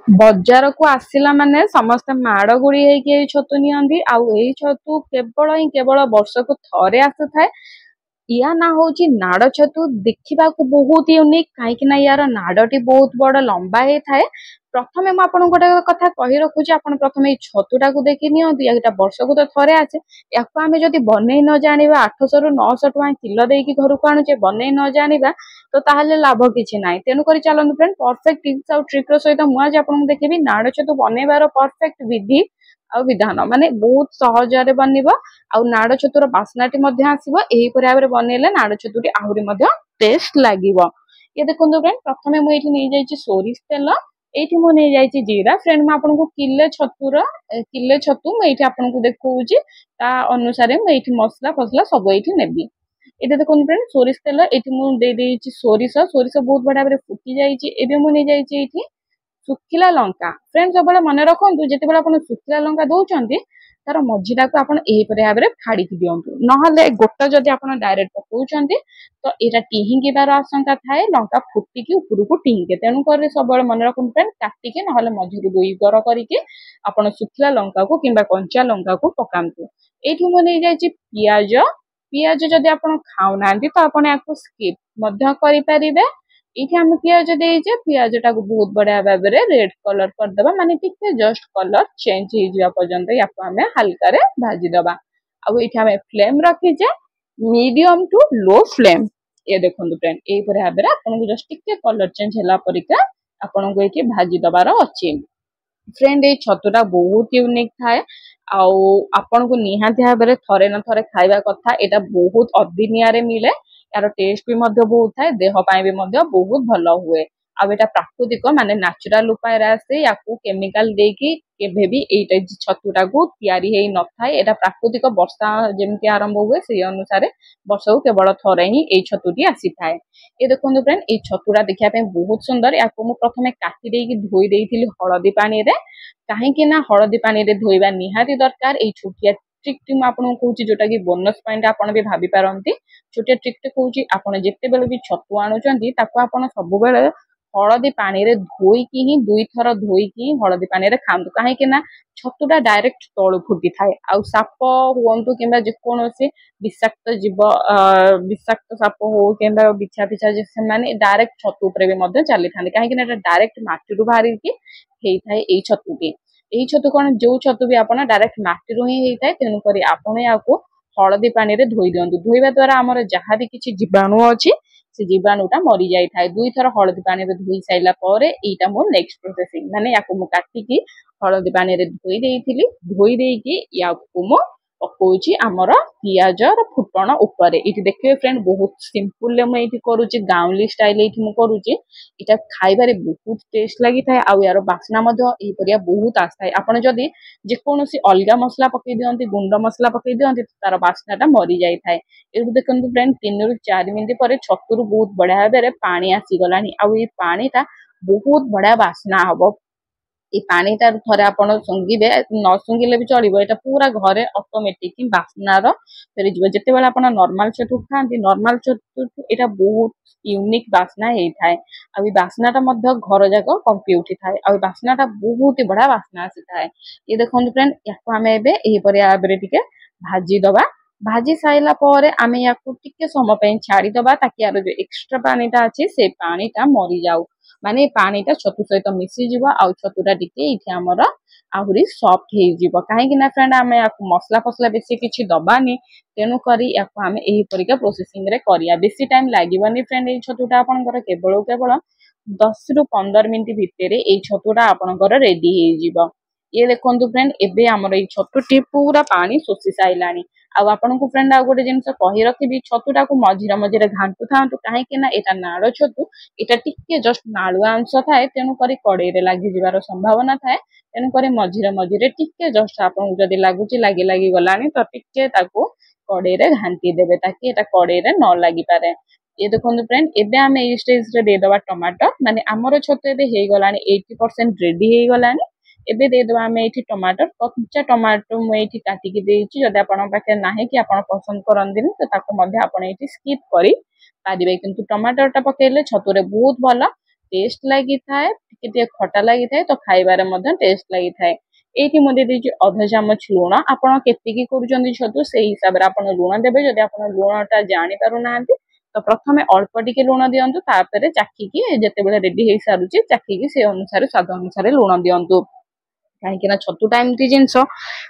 बजार को आसिला माने समस्त माड़ गुड़ी होई छतु नियंती आउ एई छतु केवल वर्ष को थरे आसुथाए। या ना होची नाड़ छतु देखा बहुत यूनिक कहीं यार नाड़टी बहुत बड़ लंबा ही थाए। प्रथमे मु आपन गोटे कथा कहि रखुची आपण प्रथमे छतुटा को देखि नियंतु या वर्ष को तो थरे आसे याको आमे जदि बनै न जानिबा 800 रु 900 टका किलो देकी घर को आणुचे बनै न जानिबा तो ताहले लाभ किछि नाही। तेनु करी चलनु फ्रेंड परफेक्ट टिप्स और ट्रिक रो सहित मु आज आपन देखिबी नाड़ छतु बनैबार परफेक्ट विधि आ विधान माने बहुत सहज रे बनिबो आउ नाड़ छतुर बास्नाटी मध्य आसीबो। एही परि भाबरे बनेले नाड़ छतुटी आहुरी मध्य टेस्ट लागिबो। ये देखंतु फ्रेंड प्रथमे मु एठी नै जाईची सोरिष तेल एठी मु नै जाईची जीरा। फ्रेंड मु आपन को किले छतु मु एठी आपन को देखौची ता अनुसार मु एठी मसला फसला सब एठी नेबी। एटा देखंतु फ्रेंड सोरिष तेल एठी मु दे देईची सोरिष बहुत बडा भाबरे फुटी जाईची। एबे मु नै जाईची एठी सुखिला लंका। फ्रेंड सब मन रखु जिते आप सुखिला लंका दौरान तार मझीटा को आप भाव फाड़ी दिंतु ना गोटा जदि आप डायरेक्ट पकाउं तो यहाँ टिंगिबार आशंका थाए लंका फुटिकी उपरको टिंगे। तेणुक सब मन रखु फ्रेंड काटिकी ना मझी दुई गर करके आप सुखिला लंका को कि कंचा लंका को पकातु। ये मुझे जाइए पियाज पियाज जदि आप खाऊना तो आपको स्किप करें। ये आम पियाज देजे पियाज टाक बहुत बढ़िया भाव में रेड कलर करदे माने टिके जस्ट कलर चेंज हो पर्यंत या हल्का भाजीदबा। आउ ये आम फ्लेम रखीजे मीडियम टू लो फ्लेम। ये देखो फ्रेंड यही भाव में आपको जस्ट टिके कलर चेंज है परिका आपको ये भाजीदबार अच्छी। फ्रेंड ये छतुटा बहुत यूनिक थाए आपन को निहाती भाव में थरे न थरे खाइबा कथा। एटा बहुत अदिनिया रे मिले यार टेस्ट भी बहुत थाए देह पाए भी बहुत भल हुए। आउ एटा प्राकृतिक माने नेचुरल उपाय आसे या केमिकल देकी केभे भी एटा छतुटा को तैयारी हेई न थाए। एटा प्राकृतिक वर्षा जेमती आरंभ हुए से अनुसार वर्ष को केवल थरे ही ए छतुटी आसी थाए। ये देखो फ्रेंड ये छतुटा देखा बहुत सुंदर या प्रथमे काटी देकी धोई देइथिली हळदी पानी रे कहीं ना हळदी पानी रे धोइबा निहाती दरकार। ए छोटिया ट्रिक टी आपको कहूँ जोटा कि बोनस पॉइंट आपन भी भाभी पारंती। छोटिया ट्रिक टी कहूँ आपन जिते बेले भी छतु आणुचंती ताको आपन सब बेले हळदी पानी रे धोईकी ही 2 थर धोईकी हळदी पानी रे खांतु कहीं ना छतुटा डायरेक्ट तळु फुटी थाए। आउ साप हुंतु किंबा जेकोसी विषाक्त जीव विषाक्त साप हो किंबा बिछा पिछा से माने डायरेक्ट छतु उपरे भी मध्य चली थांती कहीं ना डायरेक्ट माटी रु बाहरी की हेई थाए एई छतुटी। एई छतु कोन जो छतु भी आपन डायरेक्ट माटी रु ही हेई थाए। तेनु करी आपन याको हळदी पानी रे धोई दियंतु। धोइबा द्वारा हमर जहा भी किछि जीवाणु अछि से जीवाणुटा मरी जाई थाए। 2 थर हळदी पानी रे धोई साइला परे एटा मोर नेक्स्ट प्रोसेसिंग माने याको मु काटिकी हळदी पानी रे धोई देइथिली। धोई देइकी याको मु पकोची आमर पियाज र फुटण ऊपर। इति देखिए फ्रेंड बहुत सिंपल ले मैं इति करूची गाउली स्टाइल इति मु करूची। इटा खाइबारे बहुत टेस्ट लागि थाए आउ यार बासना मध्य एही परिया बहुत आस्थाय। आपण जदी जे कोनोसी अलगा मसला पकई दियंती गुंड मसला पकई दियंती तार बासनाटा मरी जाई थाए। एउ देखंतु फ्रेंड 3 रु 4 मिनिट पर छतुरु बहुत बढ़िया भाबरे पानी आसी गलानी आउ ए पानीटा बहुत बढ़िया बासना हबो। ये पानीटा थरे आपण सुंगिबे न सुंगिले भी चलिबो एटा पूरा घरे ऑटोमेटिक बासनार फेरी जिवो। जेते बेला आपण नॉर्मल छतु खांती नॉर्मल छतु एटा बहुत यूनिक बासना हेई थाए। आ ई बासनाटा मध्य घर जाक कंपी उठी थाए आ बासनाटा बहुत ही बढ़िया बासना आसी थाए। ये देखंतु फ्रेंड याको हमें एबे एही परिया भाबरे टिके भाजी दबा। भाजी साइला परे आमे याको टिके समय पे छाड़ी दबा ताकि यार जो एक्स्ट्रा पानीटा अछि से पानीटा मरी जाऊ माने पानीटा छतु सहित मिसी जिवो आउ छतुटा टिके इथे हमर आहुरी सॉफ्ट हे जिवो। काहे कि ना फ्रेंड आमे याको मसला फसला बेसी किछि दबानी तेनु करी याको आमे एही परिका प्रोसेसिंग रे करिया। बेसी टाइम लागिवनी फ्रेंड ए छतुटा आपनकर केवल 10 रु 15 मिनिट भितरे ए छतुटा आपनकर रेडी हे जिवो। ये देखंतु फ्रेंड एबे हमर ए छतुटी पूरा पानी सोसी साइलानी। आउ आपनको फ्रेंड आ गोटे जिनस कहि रखिबी छतुटा को मझिरा मझिरे घांटु थांतु काहे कि ना एटा नाड़ छतु एटा टिके जस्ट नाळुआ अंश थाए। तेनु करी कड़ई रे लागि जिवार संभावना थाए। तेनु करी मझिरे मझिरे टिके जस्ट आपन जदी लागुची लागि गलानी तो टिके ताको कड़ई रे घांटी देबे ताकि एटा कड़ई रे न लागि पारे। ये देखंतु फ्रेंड एबे आमे ए स्टेज रे दे दबा टमाटर माने हमर छतु एबे हे गलानी 80% रेडी हे गलानी। एबे दे दबा आमे एठी टमाटर कच्चा टमाटर मु एठी काटी के देइची। जदि आपन पाखे नाही कि आपन पसंद करंदिनी तो ताको मध्ये आपन एठी स्किप करी पारिबे किंतु टमाटर टा पकेले छतुरे बहुत भला टेस्ट लगी थाए टिके खटा लगी थाए तो खाइबारे मध्य टेस्ट लगी थाए। एठी मु दे देछि अधा चामच लूण आपण केतिकी करूछन्ती छतु सेही हिसाब रे आपण लूण देबे। जदि आपण लूणटा जानि पारु नाहंती तो प्रथमे अल्प टिके लूण दियंतु तापरे चाखिकी जेतेबेले रेडी हेई सारुची चाखिकी से अनुसार स्वाद अनुसार लूण दियंतु। कहीं छतुटा एमती जिनस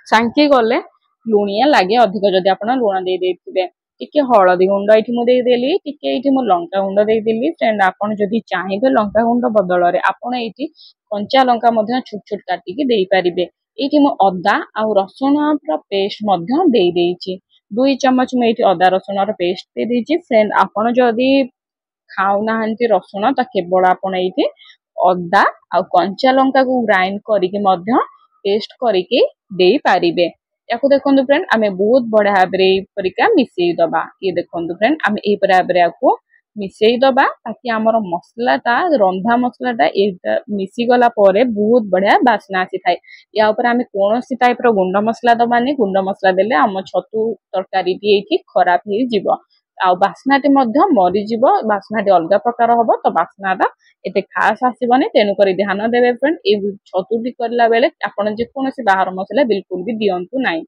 सांकी गले लुणिया लगे अधिक जदि आप लुण दे टिके हलदी गुंड ये मुझे देली टिके ये लंका गुंड देदेली। फ्रेंड आपन जदि चाहिए लंका गुंड बदल में आपन ये कंचा लंका छोट छोट काटिकी दे पारिबे। ये मु अदा आउ रसुण पेस्ट दे देइछि 2 चम्मच में अदा रसुण पेस्ट दे देइछि। फ्रेंड आपन जदि खाऊ नाहंती रसुण तो केवल आपन ये अदा आ कंचा लंका को ग्राइंड करके पेस्ट करके दे पारिबे। याकु देखंतु फ्रेंड आमे बहुत बढ़िया भाबरे परिका मिसेई दबा। ये देखंतु फ्रेंड आमे ए भाबरे याकु मिसेई दबा ताकि हमर मसलाटा रंधा मसलाटा एटा मिसी गला परे बहुत बढ़िया बास्ना आसी थाए। या ऊपर आमे कोनोसी टाइप रो गुंड मसला दबानी। गुंड मसला देले हम छतु तरकारी दी एठी खराब हे जिवो आ बास्नाटी मध्य मरी जिवो। बास्नाटी अलग प्रकार हबो तो बास्नाटा एते खास आसीबनी। तेनु करी ध्यान देबे फ्रेंड ए छतुटी करला बेले आपण जे कोनोसी बाहर मसला बिल्कुल भी दियंतु नाही।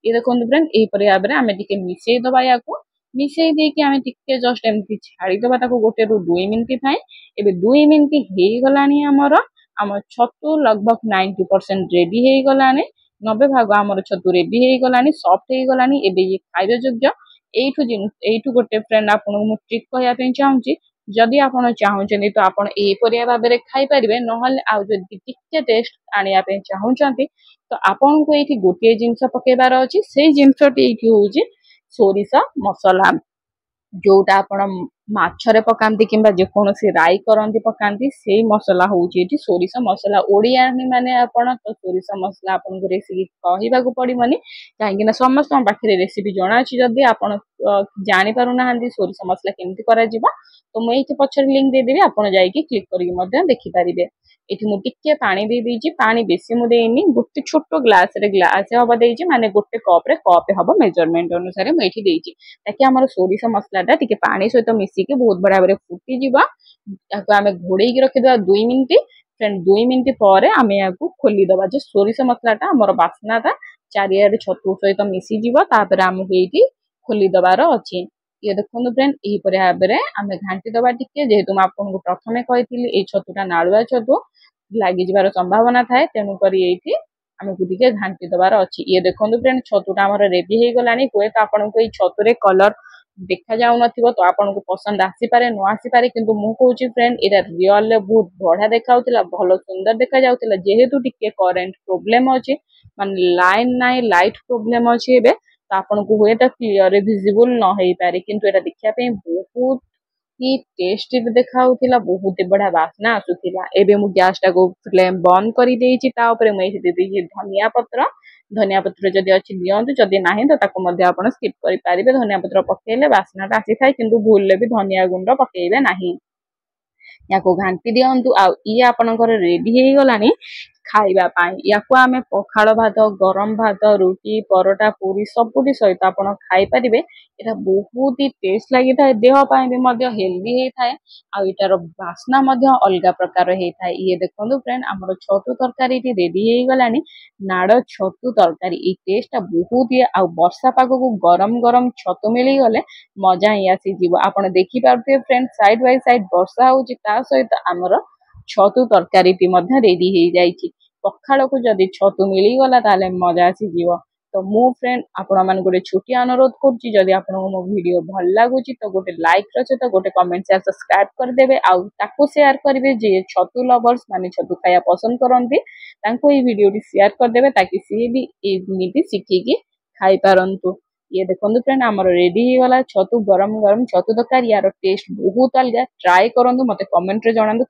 ये देखंतु फ्रेंड ए परि भाबरे आमे टिके मिसेई दबा। याकू मिसेई देकी आमे टिके जस्ट एमती छाड़ी दबा ताको 1 ରୁ 2 मिनिट थाए। एबे 2 मिनिट हेई गलानी हमर छतु लगभग 90% रेडी हेई गलानी। 90 भाग हमर छतु रेडी हेई गलानी सॉफ्ट हेई गलानी। एबे ये खाइबे योग्य। एठू गोटे फ्रेंड आपन मु ट्रिक कहया पे चाहूची जदि आपण चाहूचंती तो आपण ए परिया भाबरे खाइ परिबे। नहले आ जदि टिके टेस्ट आनिया पे चाहूचंती तो आपण को एठी गोटे जिंस पकेबार अछि। सेही जिंसटी एठी होउची सोरिष मसला जोटा आपण माछरे पकांती किंबा जे कोनोसी राई करंती पकांती सेही मसला होउची एठी सोरिष मसला। ओडियानी माने आपण तो सोरिष मसला आपण को रेसिपी कहिबा को पड़िबनी काहेकि ना समस्त पाखरे रेसिपी जणा अछि। जदि आपण जानि पारु नाहंती सोरिष मसला केमती करा जिवो तो मैं ये पछर लिंक दे देबी आपण जाईकी क्लिक करके मध्य देखि पारिबे। एठी मु टिके पानी दे देइछि। पानी बेसी मु देइनी गोटे छोटो ग्लास रे ग्लास हबा देइछि माने गोटे कप रे कप हबा मेजरमेंट अनुसार मु एठी देइछि ताकि हमर सोरिष मसलाटा टिके पानी सहित मिसी के बहुत बढ़िया भाबरे फुटी जिवो। याको आमे घोड़ेई के रखि दबा 2 मिनिट। फ्रेंड 2 मिनिट परे आमे याको खोली दबा जे सोरिष मसलाटा हमर बास्नाटा चारियाडे छतु सहित मिसी जिवो। तापर हमहु एठी खोली दबार अछि। ये देखो फ्रेंड यही भाबरे आमे घांटी दबा टिके जेहेतु मैं आपको प्रथमे कहिथिली ए छतुटा नाळुआ छतु लागि जिबार संभावना थाए। तेनु करी एठी आमे गुटिके घांटी दबार अछि। ये देखो फ्रेंड छतुटा हमर रेडी हे गलानी। कोए तो आपन को ए छतुरे कलर देखा जाउ नथिबो तो आपन को पसंद आसी पारे न आसी पारे किंतु मु कहूची फ्रेंड एटा रियल ले बहुत बढ़िया देखाउतिला भलो सुंदर देखा जाउतिला। जेहेतु टिके करेंट प्रॉब्लम अछि माने लाइन नाइ लाइट प्रॉब्लम अछि एबे तो आपन को हुए तो क्लियर विजिबल न होई पारे किंतु एटा देखिया पे बहुत ही टेस्टी देखाउतिला बहुत बढ़िया बास्ना आसुतिला। एबे मु गैस टा को फ्लेम बंद करी देइछि। ता ऊपर मैं दे देइछि धनिया पत्र जदि अछि दियंतु जदि नाही तो ताको मध्ये आपण स्किप करि पारिबे। धनिया पत्र पकेले बास्नाटा आसी थाए किंतु भूल ले भी धनिया गुंड पकेइबे नाही। याको घांटी दियंतु आ ई आपनकर रेडी हे गलानी खाइबा पाई। याको आमे पखाळ भात गरम भात रुटी परोटा पूरी सबुटी सहित आपण खाइ परिबे। एटा बहुत ही टेस्ट लागि थाए देह पाई भी मध्य हेल्दी हे थाए आ इटार बास्ना मध्य अलगा प्रकार हे थाए। ये देखंतु फ्रेंड हमर छतु तरकारी टी रेडी हे गलानी नाड़ छतु तरकारी। ई टेस्ट बहुत ही आ वर्षा पाग को गरम गरम छतु मिली गले मजा ही आसी जीवो। आपण देखि पारते फ्रेंड साइड बाय साइड वर्षा होउची ता सहित हमर छतु तरकारी टी मध्य रेडी हे जाईची। पखाड़ को जदि छतु मिली गला ताले मजा आसी जीवो। तो मु फ्रेंड आपण मान गोटे छोटी अनुरोध करछि जदि आपण मो वीडियो भल लागुची तो गोटे लाइक रचे तो गोटे कमेंट शेयर सब्सक्राइब कर देबे आ ताको शेयर करबे जे छतु लवर्स माने छतु खाया पसंद करंती तांको ई वीडियो टी शेयर कर देबे ताकि सी भी एमिति सिखि की खाइ पारंतु। ये देखंतु फ्रेंड हमर रेडी हे वाला छतु गरम गरम छतु तरकारी यार टेस्ट बहुत अलगा। ट्राई करंतु मते कमेंट रे जणांतु।